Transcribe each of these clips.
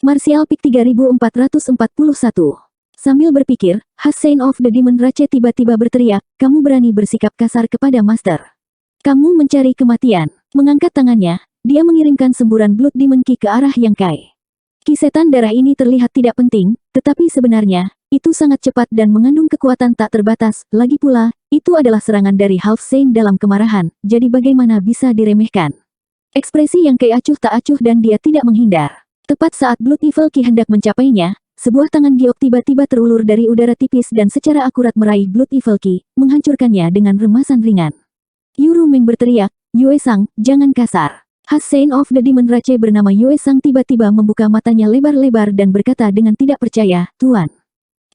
Martial Peak 3441. Sambil berpikir, Hussein of the Demon Rache tiba-tiba berteriak, kamu berani bersikap kasar kepada Master. Kamu mencari kematian. Mengangkat tangannya, dia mengirimkan semburan Blood Demon Ki ke arah Yang Kai. Ki setan darah ini terlihat tidak penting, tetapi sebenarnya, itu sangat cepat dan mengandung kekuatan tak terbatas. Lagi pula, itu adalah serangan dari Half Saint dalam kemarahan, jadi bagaimana bisa diremehkan. Ekspresi Yang Kai acuh tak acuh dan dia tidak menghindar. Tepat saat Blood Evil Ki hendak mencapainya, sebuah tangan giok tiba-tiba terulur dari udara tipis dan secara akurat meraih Blood Evil Ki, menghancurkannya dengan remasan ringan. Yuru Meng berteriak, Yue Sang, jangan kasar. Hussein of the Demon Rache bernama Yue Sang tiba-tiba membuka matanya lebar-lebar dan berkata dengan tidak percaya, Tuan.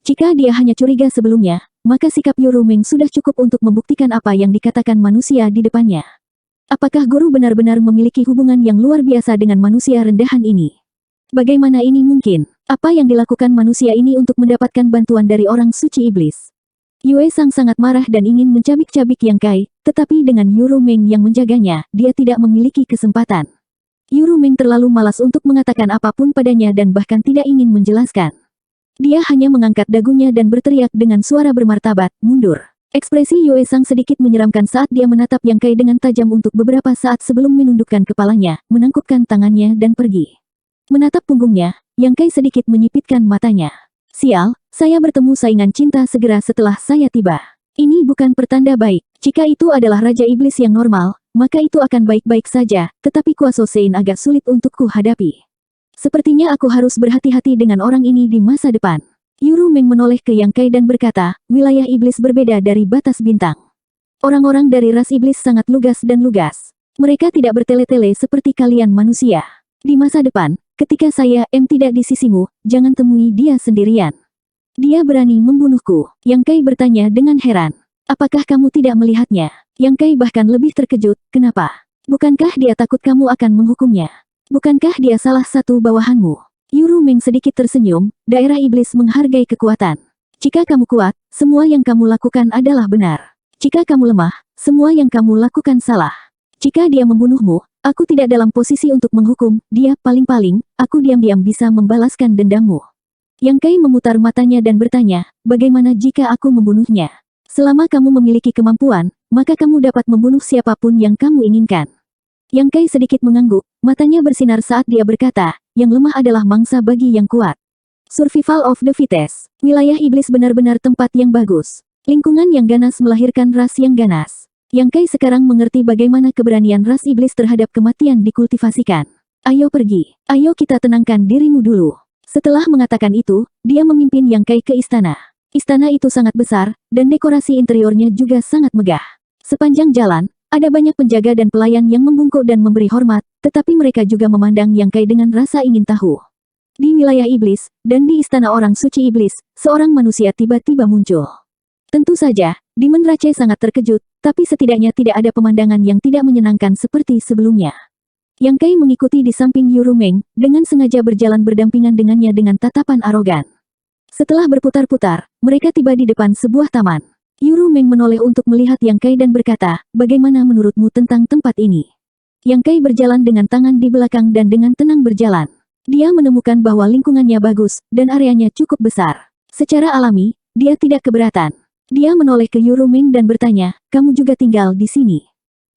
Jika dia hanya curiga sebelumnya, maka sikap Yuru Meng sudah cukup untuk membuktikan apa yang dikatakan manusia di depannya. Apakah guru benar-benar memiliki hubungan yang luar biasa dengan manusia rendahan ini? Bagaimana ini mungkin? Apa yang dilakukan manusia ini untuk mendapatkan bantuan dari orang suci iblis? Yue Sang sangat marah dan ingin mencabik-cabik Yang Kai, tetapi dengan Yuru Meng yang menjaganya, dia tidak memiliki kesempatan. Yuru Meng terlalu malas untuk mengatakan apapun padanya dan bahkan tidak ingin menjelaskan. Dia hanya mengangkat dagunya dan berteriak dengan suara bermartabat, mundur. Ekspresi Yue Sang sedikit menyeramkan saat dia menatap Yang Kai dengan tajam untuk beberapa saat sebelum menundukkan kepalanya, menangkupkan tangannya dan pergi. Menatap punggungnya, Yang Kai sedikit menyipitkan matanya. Sial, saya bertemu saingan cinta segera setelah saya tiba. Ini bukan pertanda baik. Jika itu adalah Raja Iblis yang normal, maka itu akan baik-baik saja, tetapi Kuaso Sein agak sulit untukku hadapi. Sepertinya aku harus berhati-hati dengan orang ini di masa depan. Yuru Meng menoleh ke Yang Kai dan berkata, wilayah iblis berbeda dari batas bintang. Orang-orang dari ras iblis sangat lugas dan lugas. Mereka tidak bertele-tele seperti kalian manusia. Di masa depan, ketika saya tidak di sisimu, jangan temui dia sendirian. Dia berani membunuhku. Yang Kai bertanya dengan heran. Apakah kamu tidak melihatnya? Yang Kai bahkan lebih terkejut, kenapa? Bukankah dia takut kamu akan menghukumnya? Bukankah dia salah satu bawahanmu? Yuru Meng sedikit tersenyum, daerah iblis menghargai kekuatan. Jika kamu kuat, semua yang kamu lakukan adalah benar. Jika kamu lemah, semua yang kamu lakukan salah. Jika dia membunuhmu, aku tidak dalam posisi untuk menghukum dia, paling-paling, aku diam-diam bisa membalaskan dendammu. Yang Kai memutar matanya dan bertanya, bagaimana jika aku membunuhnya? Selama kamu memiliki kemampuan, maka kamu dapat membunuh siapapun yang kamu inginkan. Yang Kai sedikit mengangguk, matanya bersinar saat dia berkata, yang lemah adalah mangsa bagi yang kuat. Survival of the fittest. Wilayah iblis benar-benar tempat yang bagus. Lingkungan yang ganas melahirkan ras yang ganas. Yang Kai sekarang mengerti bagaimana keberanian ras iblis terhadap kematian dikultivasikan. Ayo pergi. Ayo kita tenangkan dirimu dulu. Setelah mengatakan itu, dia memimpin Yang Kai ke istana. Istana itu sangat besar, dan dekorasi interiornya juga sangat megah. Sepanjang jalan, ada banyak penjaga dan pelayan yang membungkuk dan memberi hormat, tetapi mereka juga memandang Yang Kai dengan rasa ingin tahu. Di wilayah iblis, dan di istana orang suci iblis, seorang manusia tiba-tiba muncul. Tentu saja, Demon Rache sangat terkejut, tapi setidaknya tidak ada pemandangan yang tidak menyenangkan seperti sebelumnya. Yang Kai mengikuti di samping Yuru Meng, dengan sengaja berjalan berdampingan dengannya dengan tatapan arogan. Setelah berputar-putar, mereka tiba di depan sebuah taman. Yuru Meng menoleh untuk melihat Yang Kai dan berkata, bagaimana menurutmu tentang tempat ini? Yang Kai berjalan dengan tangan di belakang dan dengan tenang berjalan. Dia menemukan bahwa lingkungannya bagus, dan areanya cukup besar. Secara alami, dia tidak keberatan. Dia menoleh ke Yuru Meng dan bertanya, kamu juga tinggal di sini?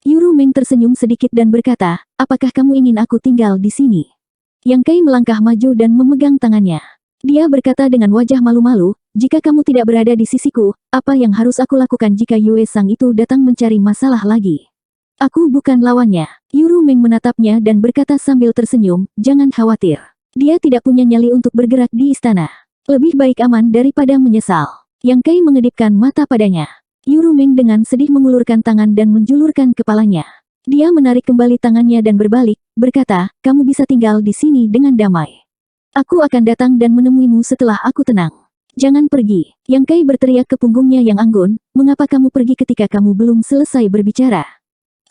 Yuru Meng tersenyum sedikit dan berkata, apakah kamu ingin aku tinggal di sini? Yang Kai melangkah maju dan memegang tangannya. Dia berkata dengan wajah malu-malu, jika kamu tidak berada di sisiku, apa yang harus aku lakukan jika Yue Sang itu datang mencari masalah lagi? Aku bukan lawannya. Yuru Meng menatapnya dan berkata sambil tersenyum, jangan khawatir. Dia tidak punya nyali untuk bergerak di istana. Lebih baik aman daripada menyesal. Yang Kai mengedipkan mata padanya. Yuru Meng dengan sedih mengulurkan tangan dan menjulurkan kepalanya. Dia menarik kembali tangannya dan berbalik, berkata, kamu bisa tinggal di sini dengan damai. Aku akan datang dan menemuimu setelah aku tenang. Jangan pergi. Yang Kai berteriak ke punggungnya yang anggun, mengapa kamu pergi ketika kamu belum selesai berbicara?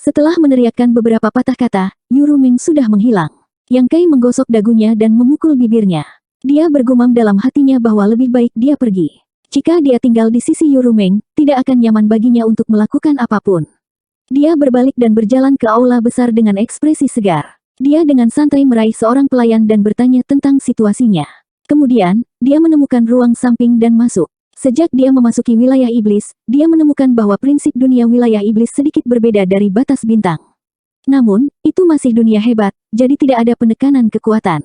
Setelah meneriakkan beberapa patah kata, Yuru Meng sudah menghilang. Yang Kai menggosok dagunya dan memukul bibirnya. Dia bergumam dalam hatinya bahwa lebih baik dia pergi. Jika dia tinggal di sisi Yuru Meng, tidak akan nyaman baginya untuk melakukan apapun. Dia berbalik dan berjalan ke aula besar dengan ekspresi segar. Dia dengan santai meraih seorang pelayan dan bertanya tentang situasinya. Kemudian, dia menemukan ruang samping dan masuk. Sejak dia memasuki wilayah iblis, dia menemukan bahwa prinsip dunia wilayah iblis sedikit berbeda dari batas bintang. Namun, itu masih dunia hebat, jadi tidak ada penekanan kekuatan.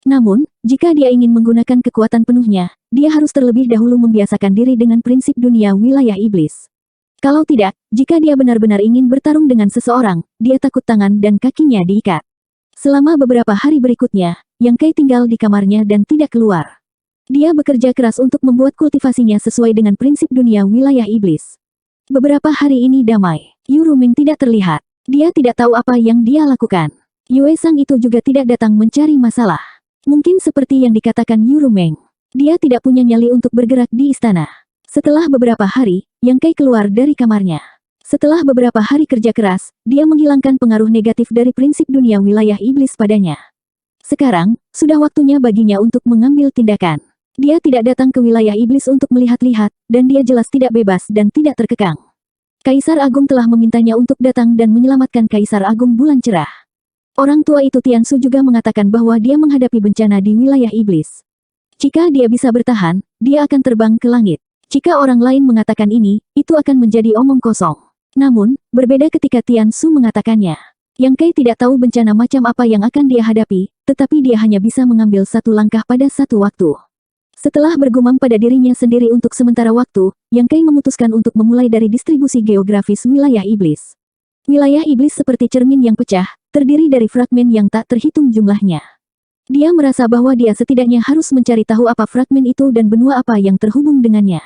Namun, jika dia ingin menggunakan kekuatan penuhnya, dia harus terlebih dahulu membiasakan diri dengan prinsip dunia wilayah iblis. Kalau tidak, jika dia benar-benar ingin bertarung dengan seseorang, dia takut tangan dan kakinya diikat. Selama beberapa hari berikutnya, Yang Kai tinggal di kamarnya dan tidak keluar. Dia bekerja keras untuk membuat kultivasinya sesuai dengan prinsip dunia wilayah iblis. Beberapa hari ini damai. Yu Ruming tidak terlihat. Dia tidak tahu apa yang dia lakukan. Yue Sang itu juga tidak datang mencari masalah. Mungkin seperti yang dikatakan Yu Ruming. Dia tidak punya nyali untuk bergerak di istana. Setelah beberapa hari, Yang Kai keluar dari kamarnya. Setelah beberapa hari kerja keras, dia menghilangkan pengaruh negatif dari prinsip dunia wilayah iblis padanya. Sekarang, sudah waktunya baginya untuk mengambil tindakan. Dia tidak datang ke wilayah iblis untuk melihat-lihat, dan dia jelas tidak bebas dan tidak terkekang. Kaisar Agung telah memintanya untuk datang dan menyelamatkan Kaisar Agung Bulan Cerah. Orang tua itu Tiansu juga mengatakan bahwa dia menghadapi bencana di wilayah iblis. Jika dia bisa bertahan, dia akan terbang ke langit. Jika orang lain mengatakan ini, itu akan menjadi omong kosong. Namun, berbeda ketika Tiansu mengatakannya. Yang Kai tidak tahu bencana macam apa yang akan dia hadapi, tetapi dia hanya bisa mengambil satu langkah pada satu waktu. Setelah bergumam pada dirinya sendiri untuk sementara waktu, Yang Kai memutuskan untuk memulai dari distribusi geografis wilayah iblis. Wilayah iblis seperti cermin yang pecah, terdiri dari fragmen yang tak terhitung jumlahnya. Dia merasa bahwa dia setidaknya harus mencari tahu apa fragmen itu dan benua apa yang terhubung dengannya.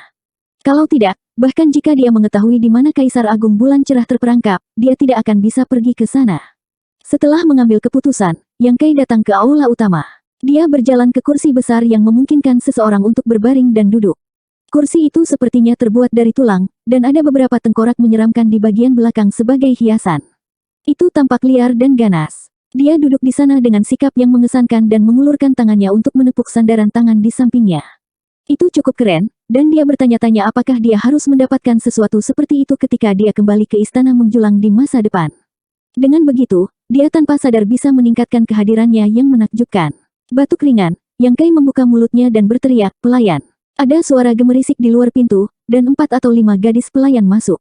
Kalau tidak, bahkan jika dia mengetahui di mana Kaisar Agung Bulan Cerah terperangkap, dia tidak akan bisa pergi ke sana. Setelah mengambil keputusan, Yang Kai datang ke aula utama. Dia berjalan ke kursi besar yang memungkinkan seseorang untuk berbaring dan duduk. Kursi itu sepertinya terbuat dari tulang, dan ada beberapa tengkorak menyeramkan di bagian belakang sebagai hiasan. Itu tampak liar dan ganas. Dia duduk di sana dengan sikap yang mengesankan dan mengulurkan tangannya untuk menepuk sandaran tangan di sampingnya. Itu cukup keren, dan dia bertanya-tanya apakah dia harus mendapatkan sesuatu seperti itu ketika dia kembali ke istana menjulang di masa depan. Dengan begitu, dia tanpa sadar bisa meningkatkan kehadirannya yang menakjubkan. Batuk ringan, Yang Kai membuka mulutnya dan berteriak, "Pelayan!" Ada suara gemerisik di luar pintu, dan 4 atau 5 gadis pelayan masuk.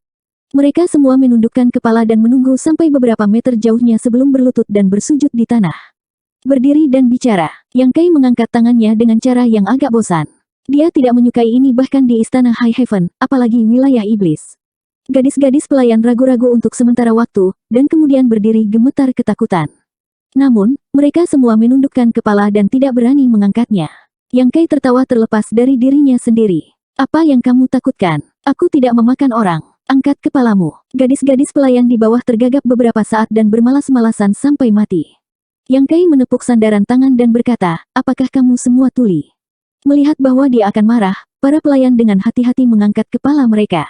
Mereka semua menundukkan kepala dan menunggu sampai beberapa meter jauhnya sebelum berlutut dan bersujud di tanah. Berdiri dan bicara, Yang Kai mengangkat tangannya dengan cara yang agak bosan. Dia tidak menyukai ini bahkan di istana High Heaven, apalagi wilayah iblis. Gadis-gadis pelayan ragu-ragu untuk sementara waktu, dan kemudian berdiri gemetar ketakutan. Namun, mereka semua menundukkan kepala dan tidak berani mengangkatnya. Yang Kai tertawa terlepas dari dirinya sendiri. "Apa yang kamu takutkan? Aku tidak memakan orang. Angkat kepalamu." Gadis-gadis pelayan di bawah tergagap beberapa saat dan bermalas-malasan sampai mati. Yang Kai menepuk sandaran tangan dan berkata, "Apakah kamu semua tuli?" Melihat bahwa dia akan marah, para pelayan dengan hati-hati mengangkat kepala mereka.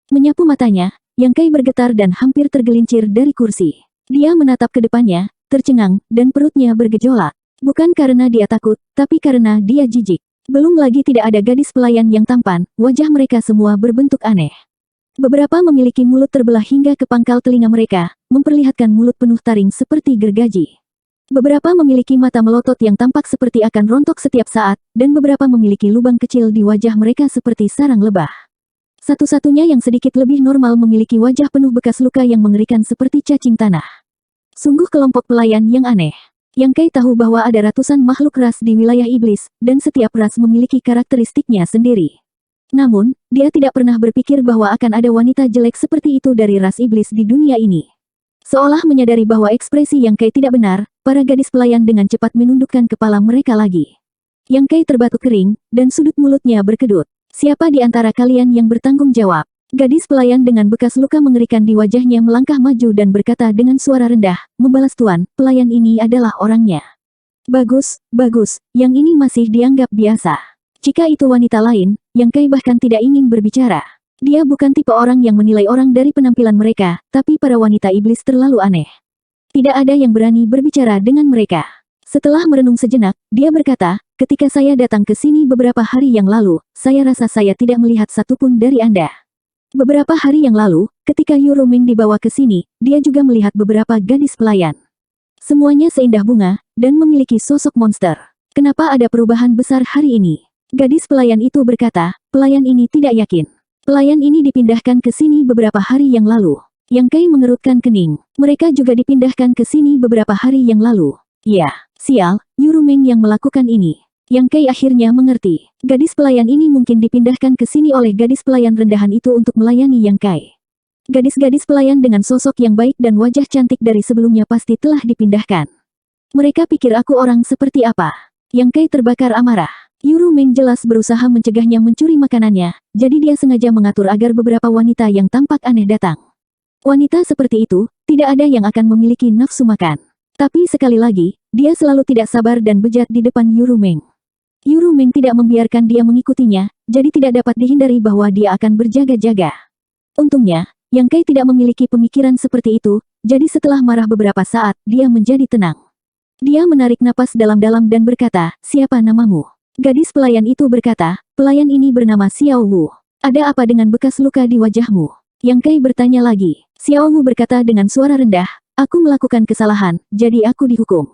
Menyapu matanya, Yang Kai bergetar dan hampir tergelincir dari kursi. Dia menatap ke depannya, tercengang, dan perutnya bergejolak. Bukan karena dia takut, tapi karena dia jijik. Belum lagi tidak ada gadis pelayan yang tampan, wajah mereka semua berbentuk aneh. Beberapa memiliki mulut terbelah hingga ke pangkal telinga mereka, memperlihatkan mulut penuh taring seperti gergaji. Beberapa memiliki mata melotot yang tampak seperti akan rontok setiap saat, dan beberapa memiliki lubang kecil di wajah mereka seperti sarang lebah. Satu-satunya yang sedikit lebih normal memiliki wajah penuh bekas luka yang mengerikan seperti cacing tanah. Sungguh kelompok pelayan yang aneh. Yang Kai tahu bahwa ada ratusan makhluk ras di wilayah iblis, dan setiap ras memiliki karakteristiknya sendiri. Namun, dia tidak pernah berpikir bahwa akan ada wanita jelek seperti itu dari ras iblis di dunia ini. Seolah menyadari bahwa ekspresi Yang Kai tidak benar, para gadis pelayan dengan cepat menundukkan kepala mereka lagi. Yang Kai terbatuk kering, dan sudut mulutnya berkedut. "Siapa di antara kalian yang bertanggung jawab?" Gadis pelayan dengan bekas luka mengerikan di wajahnya melangkah maju dan berkata dengan suara rendah, "Membalas Tuan, pelayan ini adalah orangnya." "Bagus, bagus, yang ini masih dianggap biasa." Jika itu wanita lain, Yang Kai bahkan tidak ingin berbicara. Dia bukan tipe orang yang menilai orang dari penampilan mereka, tapi para wanita iblis terlalu aneh. Tidak ada yang berani berbicara dengan mereka. Setelah merenung sejenak, dia berkata, "Ketika saya datang ke sini beberapa hari yang lalu, saya rasa saya tidak melihat satupun dari Anda." Beberapa hari yang lalu, ketika Yu Ruming dibawa ke sini, dia juga melihat beberapa gadis pelayan. Semuanya seindah bunga, dan memiliki sosok monster. Kenapa ada perubahan besar hari ini? Gadis pelayan itu berkata, pelayan ini tidak yakin. Pelayan ini dipindahkan ke sini beberapa hari yang lalu. Yang Kai mengerutkan kening. Mereka juga dipindahkan ke sini beberapa hari yang lalu. Ya, sial, Yurumeng yang melakukan ini. Yang Kai akhirnya mengerti. Gadis pelayan ini mungkin dipindahkan ke sini oleh gadis pelayan rendahan itu untuk melayani Yang Kai. Gadis-gadis pelayan dengan sosok yang baik dan wajah cantik dari sebelumnya pasti telah dipindahkan. Mereka pikir aku orang seperti apa? Yang Kai terbakar amarah. Yurumeng jelas berusaha mencegahnya mencuri makanannya, jadi dia sengaja mengatur agar beberapa wanita yang tampak aneh datang. Wanita seperti itu, tidak ada yang akan memiliki nafsu makan. Tapi sekali lagi, dia selalu tidak sabar dan bejat di depan Yurumeng. Yurumeng tidak membiarkan dia mengikutinya, jadi tidak dapat dihindari bahwa dia akan berjaga-jaga. Untungnya, Yang Kai tidak memiliki pemikiran seperti itu, jadi setelah marah beberapa saat, dia menjadi tenang. Dia menarik napas dalam-dalam dan berkata, siapa namamu? Gadis pelayan itu berkata, pelayan ini bernama Xiao Wu. Ada apa dengan bekas luka di wajahmu? Yang Kai bertanya lagi. Xiao Wu berkata dengan suara rendah, aku melakukan kesalahan, jadi aku dihukum.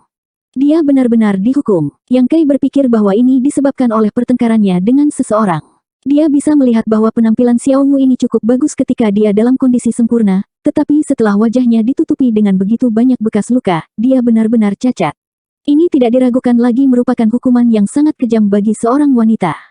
Dia benar-benar dihukum. Yang Kai berpikir bahwa ini disebabkan oleh pertengkarannya dengan seseorang. Dia bisa melihat bahwa penampilan Xiao Wu ini cukup bagus ketika dia dalam kondisi sempurna, tetapi setelah wajahnya ditutupi dengan begitu banyak bekas luka, dia benar-benar cacat. Ini tidak diragukan lagi merupakan hukuman yang sangat kejam bagi seorang wanita.